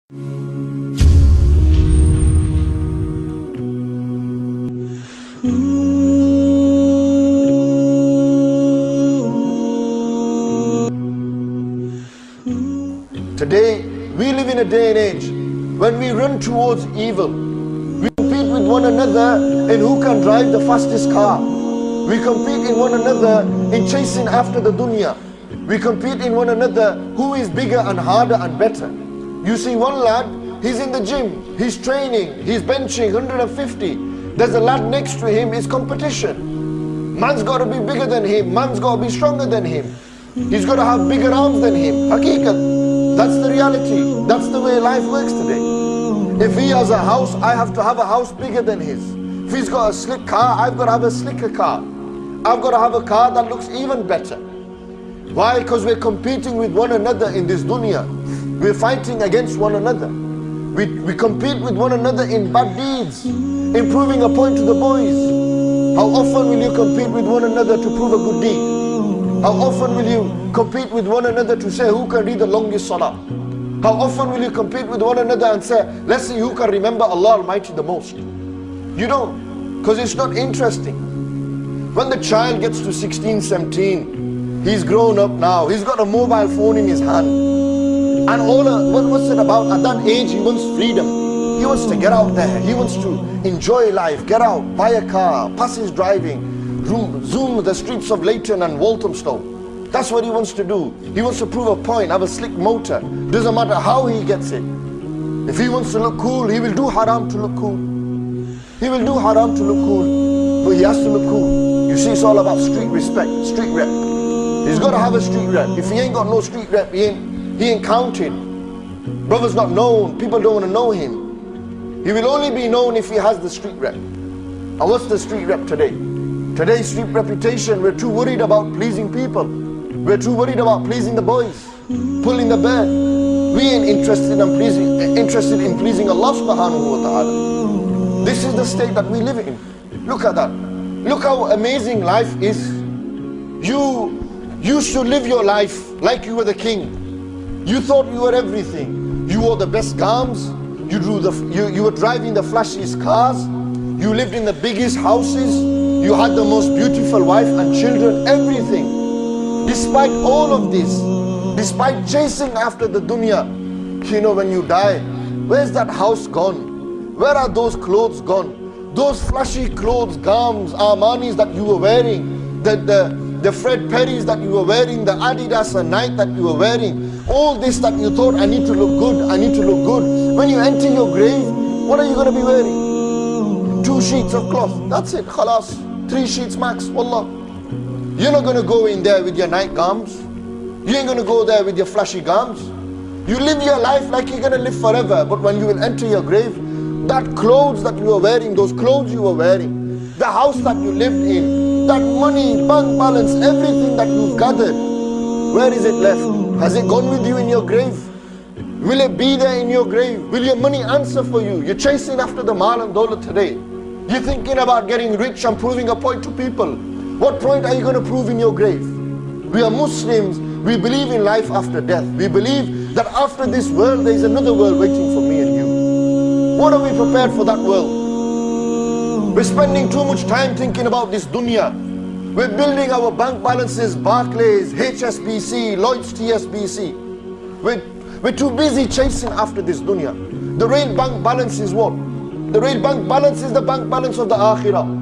Today, we live in a day and age when we run towards evil. We compete with one another in who can drive the fastest car. We compete in one another in chasing after the dunya. We compete in one another who is bigger and harder and better. You see one lad, he's in the gym, he's training, he's benching 150. There's a lad next to him, it's competition. Man's got to be bigger than him, man's got to be stronger than him. He's got to have bigger arms than him. Haqiqat. That's the reality. That's the way life works today. If he has a house, I have to have a house bigger than his. If he's got a slick car, I've got to have a slicker car. I've got to have a car that looks even better. Why? Because we're competing with one another in this dunya. We're fighting against one another. We compete with one another in bad deeds, in proving a point to the boys. How often will you compete with one another to prove a good deed? How often will you compete with one another to say who can read the longest salah? How often will you compete with one another and say, let's see who can remember Allah Almighty the most? You don't, because it's not interesting. When the child gets to 16, 17, he's grown up now, he's got a mobile phone in his hand. And what's it about? At that age, he wants freedom. He wants to get out there, he wants to enjoy life, get out, buy a car, pass his driving, zoom the streets of Leighton and Walthamstow. That's what he wants to do. He wants to prove a point, have a slick motor. Doesn't matter how he gets it. If he wants to look cool, he will do haram to look cool. He will do haram to look cool, but he has to look cool. You see, it's all about street respect, street rep. He's got to have a street rep. If he ain't got no street rep, he ain't counted. Brother's not known, people don't want to know him. He will only be known if he has the street rep. And what's the street rep today? Today's street reputation, we're too worried about pleasing people. We're too worried about pleasing the boys, pulling the bird. We ain't interested in pleasing Allah subhanahu wa ta'ala. This is the state that we live in. Look at that. Look how amazing life is. You used to live your life like you were the king. You thought you were everything. You wore the best gowns. You were driving the flashiest cars. You lived in the biggest houses. You had the most beautiful wife and children, everything. Despite all of this, despite chasing after the dunya, you know, when you die, where's that house gone? Where are those clothes gone? Those flashy clothes, gowns, Armanis that you were wearing, the Fred Perrys that you were wearing, the Adidas and Nike that you were wearing, all this that you thought, I need to look good, I need to look good. When you enter your grave, what are you going to be wearing? 2 sheets of cloth, that's it, khalas. 3 sheets max, wallah. You're not going to go in there with your night gowns. You ain't going to go there with your flashy gowns. You live your life like you're going to live forever, but when you will enter your grave, that clothes that you were wearing, those clothes you were wearing, the house that you lived in, that money, bank balance, everything that you've gathered, where is it left? Has it gone with you in your grave? Will it be there in your grave? Will your money answer for you? You're chasing after the mal and dollar today. You're thinking about getting rich and proving a point to people. What point are you going to prove in your grave? We are Muslims. We believe in life after death. We believe that after this world, there is another world waiting for me and you. What are we prepared for that world? We're spending too much time thinking about this dunya. We're building our bank balances, Barclays, HSBC, Lloyds TSBC. We're too busy chasing after this dunya. The real bank balance is what? The real bank balance is the bank balance of the akhirah.